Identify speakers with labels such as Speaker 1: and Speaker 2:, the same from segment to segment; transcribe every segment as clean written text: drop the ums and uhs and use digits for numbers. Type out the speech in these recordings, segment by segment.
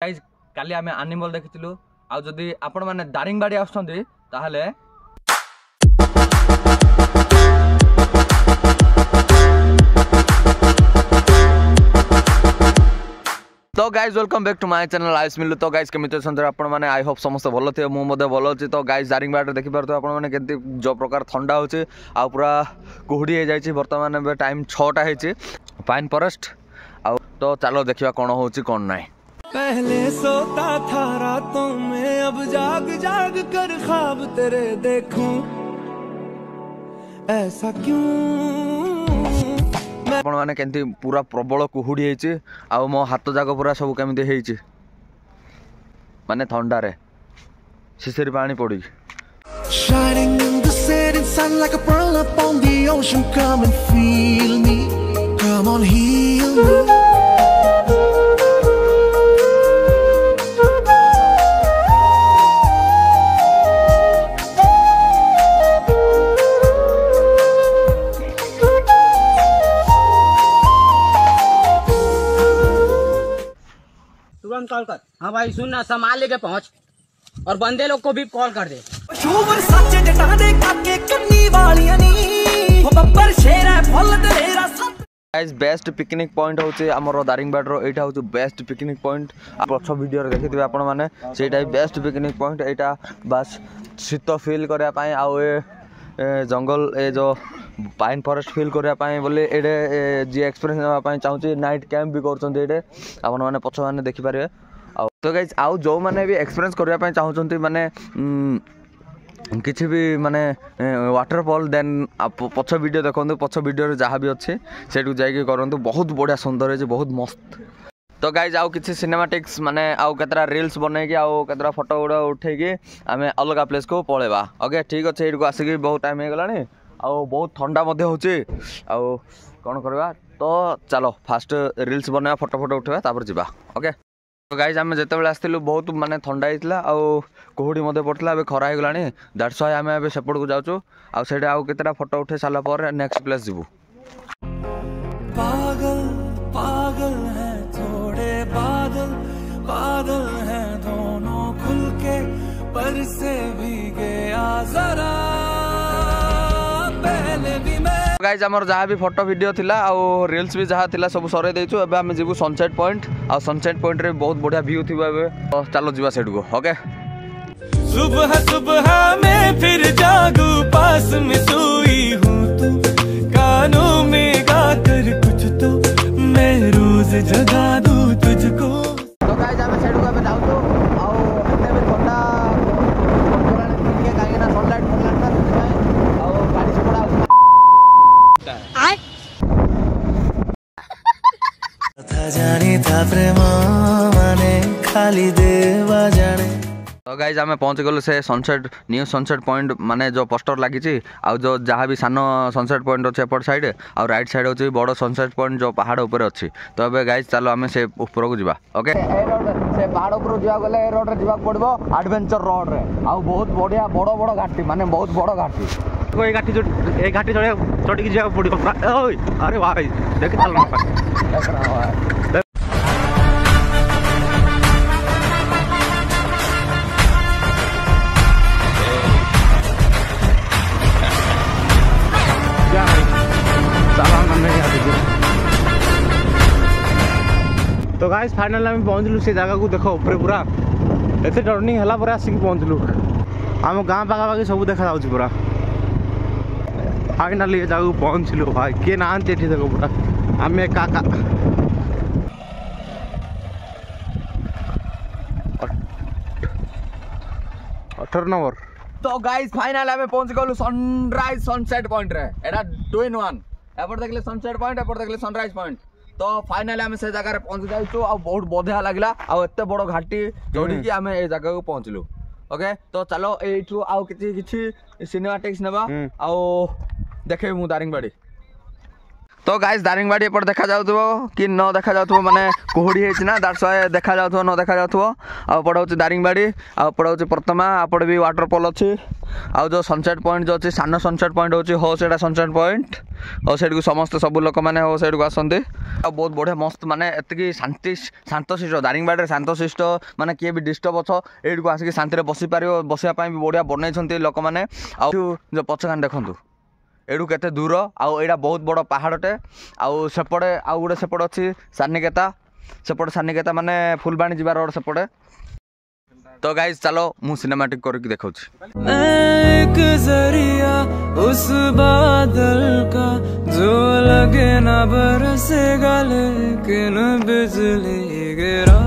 Speaker 1: Guys काली आमे animal देखिथिलु आ जदी आपण माने दारिंगबाड़ी आछथि ताहले तो guys welcome back to my channel Ayush Milu. तो गाइज केमिति छन आपण माने आई होप समस्त भलो थे मु मधे भलो अछि। तो गाइज दारिंगबाड़ी देखि परतो आपण माने केति जो प्रकार ठंडा होछि आ पूरा कुहुडी हे जायछि। वर्तमान बे टाइम 6टा हेछि पाइन फॉरेस्ट आ तो चलो देखिबा कोन होछि कोन नै।
Speaker 2: पहले सोता था रातों में अब जाग जाग कर ख्वाब तेरे देखूं ऐसा क्यों।
Speaker 1: आपण माने केंति पूरा प्रबल कुहुडी हेछि आ मो हाथ जाग पूरा सब केमिति हेछि माने ठंडा रे शिशिर पानी पड़ी।
Speaker 2: Shining in the setting sun like a pearl upon the ocean. Come and feel me, come on heal me.
Speaker 3: तुरंत कॉल कर। हाँ भाई सुन ना, सामान लेके पहुंच और बंदे लोग को भी कॉल कर दे।
Speaker 1: गाइस बेस्ट पिकनिक पॉइंट होचे हमरो दारिंगबाड़ी रो एटा होचे बेस्ट पिकनिक पॉइंट। पछ वीडियो रे देखिथिबे आपण माने सेटा बेस्ट पिकनिक पॉइंट। एटा बस शीत फील करया पाए आ ए जंगल ए जो पाइन फॉरेस्ट फील करया पाए बोले एडे जी एक्सपीरियंस नवा पाए चाहूची नाइट कैंप भी करछन्ते एडे आपण माने पछ माने देखि पारे। तो गाइस आउ जो माने भी एक्सपीरियंस करया पाए चाहूचंती माने किसी भी माने वाटरफॉल देन पछ वीडियो देखो पछ वीडियो जहाँ भी अच्छे सेठू जाइए करूँ बहुत बढ़िया सुंदर है बहुत मस्त। तो गाइज आउ किसी सिनेमाटिक्स माने आउ केतरा रील्स बनैकी आउ केतरा फोटो गुड़ा उठेकी आमे अलग प्लेस को पळेबा। ओके ठीक अच्छे एठू आसिक बहुत टाइम हो गलानी आउ बहुत ठंडा मध्य होची आउ कोन करबा। तो चलो फास्ट रील्स बनैबा फोटो फोटो उठेबा तापर जिबा। ओके तो गाइज आमे जेतेबेले आस्थिलु बहुत माने ठंडा हितला आउ कुहुडी मध्य पड़तला एबे खरा हो गलानी दैट्स व्हाई आमे एबे सेपड़ को जाउचु आउ सेडे आउ केतरा फोटो उठे साला पर नेक्स्ट प्लेस जिबु।
Speaker 2: पागल पागल है थोड़े बादल बादल है दोनों खुल के पर से भीगे जरा पहले भी मैं।
Speaker 1: गाइज हमर जहाँ भी फोटो वीडियो थिला आउ रील्स भी जहाँ थिला सब सरे देइछु। एबे हम जिबु सनसेट पॉइंट आ सनसेट पॉइंट रे बहुत बढ़िया व्यू थिबा एबे तो चलो जिबा सेठ को। ओके
Speaker 2: सुबह सुबह मैं फिर जागू पास में सोई हूँ तू कानों में गाकर कुछ तो मैं रोज जगा दूँ तुझको।
Speaker 1: तो गाइस हम सेठ को जाऊ तो आउ एते भी ठंडा के काहे ना सनलाइट ना आउ गाड़ी से पड़ा आय
Speaker 2: था जानी था प्रेम माने खाली देवा जाने।
Speaker 1: तो गाइज आम पहुँच गलु से सनसेट न्यू सनसेट पॉइंट माने जो पोस्टर लगी आउ जो जहाँ भी सान सनसेट पॉइंट अच्छे एपट साइड आ राइट साइड अच्छे बड़ सनसेट पॉइंट जो पहाड़ ऊपर अच्छी। तो अब गाइज चलो आम से ऊपर को जावा। ओके से पहाड़ ऊपर जा गले ए रोड रे जावा पड़बो एडवेंचर रोड रे आउ बहुत बढ़िया बड़ बड़ घाटी माने बहुत बड़ घाटी कोई घाटी जो ए घाटी चढ़ के जावा पड़ो। ओए अरे वाह भाई देख चल तो गाइस फाइनल आम पहुँचलु से जगह को देखो ऊपर पूरा एते टर्निंग हला पर आसिक पहुँचलु आम गाँ पाखापाखि सब देखा जाउछि पूरा फाइनली जगह पहुँचलु भाई किए नांती एठी देखो पूरा आम काका 18 नंबर। तो गाइस फाइनल आम पहुँच गलु सनराइज सनसेट पॉइंट रे एटा 2 in 1 एपट देखले सनसेट पॉइंट एपट देखले सनराइज पॉइंट। तो फाइनली आम से जगह पहुँच जाइछु आ बहुत बढ़िया लागला आ एते बड़ घाटी चढ़ी कि आम ए जगह को पहुँचलु। ओके तो चलो एठू आउ किछि सिनेमैटिक्स नेबा आउ देखे मु दारिंगबाड़ी। तो गाइस दारिंगबाड़ी एपट देखा जाउथबो कि न देखा जाउथबो माने कुहुडी हेछि ना दैट्स व्हाई देखा जाउथबो न देखा जाउथबो आ पड़ होछि दारिंगबाड़ी आ पड़ होछि प्रथमा आपड़ भी वाटरफॉल अछि आ जो सनसेट पॉइंट जो अछि सानो सनसेट पॉइंट होछि हो सेटा सनसेट पॉइंट हो सेट को समस्त सब लोक माने हो सेट को आसंती आ बहुत बढ़िया मस्त माने एतकी शांति शांतशिष्ट दारिंगबाड़ी शांतशिष्ट माने किए भी डिस्टर्ब अछ एड को आसिक शांति रे बसी पारियो बसिया पई भी बढ़िया बनई छंती लोक माने आ जो पछकान देखंतु एडू केते दूर आउ एडा बहुत बड़ पहाड़टे आउ सेपड़े आउ गोटे सेपड़ अच्छी सानिकेता माने फुलबाणी जीवा रोड सेपड़े तो गाइस चलो मु सिनेमैटिक करके दिखाऊँ
Speaker 2: एक जरिया उस बादल का जो लगे ना बरसेगा लेकिन बिजली गिरा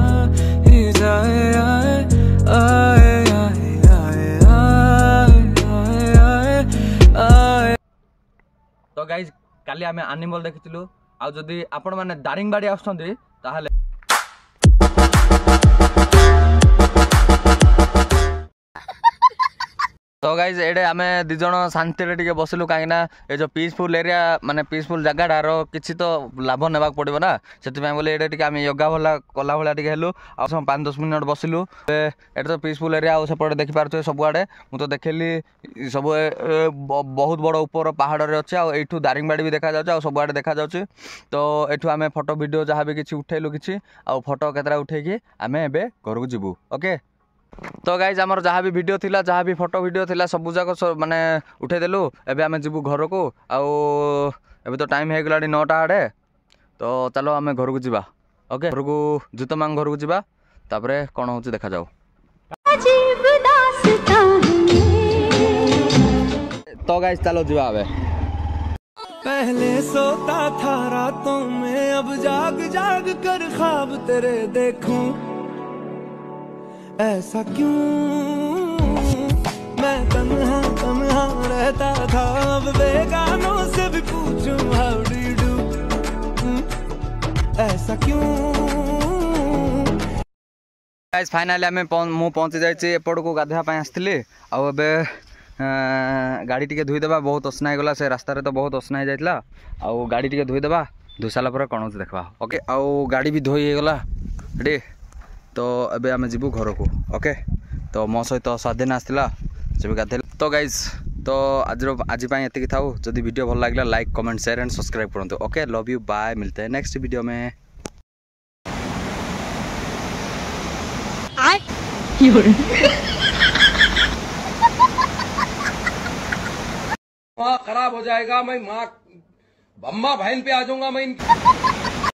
Speaker 2: ही जाए आए आए आए आए आए आए।
Speaker 1: तो गाइज काली आमे एनिमल देखिथिलु आ जदि आपण माने दारिंगबाड़ी आछथि ताहाले तो गाइज एडे आमे दि जण शांति रे टिके बसिलु काहे ना ए जो पीसफुल एरिया माने पीसफुल जगाडार किछि तो लाभ नेबाक पड़िबो ना सेति पय बोले एडे टिके आमे योगा भला कला भला टिके हेलु आ 5-10 मिनिट बसिलु एडे तो पीसफुल एरिया आ सेपटे देखि पारछे सब आडे मु तो देखेली सब बहुत बड़ ऊपर पहाड़ रे अछि आ एठु दारिंगबाड़ी भी देखा जाउछ आ सब आडे देखा जाउछ तो एठु आमे फोटो वीडियो जहा भी किछि उठेलु किछि आ फोटो केतरा उठेकी आमे एबे घर को जिवु ओके। तो गाइज आमर जहाँ भी वीडियो थिला जहाँ भी फोटो वीडियो थिला सब जाक माने उठे देलु एबे आमे जिवु घर को आउ एबे तो टाइम हे गलाडी 9टा आडे तो चलो आमे घर को जिबा ओके घर को जुतो मांग घर को जिबा तापरे कोन होची देखा जाऊ। तो गाइज चलो जिबा आबे
Speaker 2: पहले सोता था रातों में अब जाग जाग कर ख्वाब तेरे देखूं ऐसा क्यों मैं तन्हा तन्हा रहता था अब बेगानों से भी पूछूं हाउ डू यू डू ऐसा क्यों।
Speaker 1: गाइस फाइनली आमे मु पहुंची जाइछि एपड़ को गाधा पय आस्थिली आ एबे गाड़ी टिके धोई देबा बहुत असना गला से रास्ता रे तो बहुत असना हो जाइतला आ गाड़ी टिके धोई देबा धोई साला पर कोन देखबा ओके आ गाड़ी भी धोई गला रेडी तो अबे आमे जीवु घर को ओके। तो मो सहित स्वाधीन आसला जब गाधे तो गाइज तो आज एति थाऊ जदि वीडियो भल लागला like comment share and subscribe करंतु ओके लव यू बाय मिलते हैं नेक्स्ट वीडियो में।
Speaker 4: खराब हो जाएगा मैं माँ बम्मा बहन पे आ जाऊंगा मैं इनकी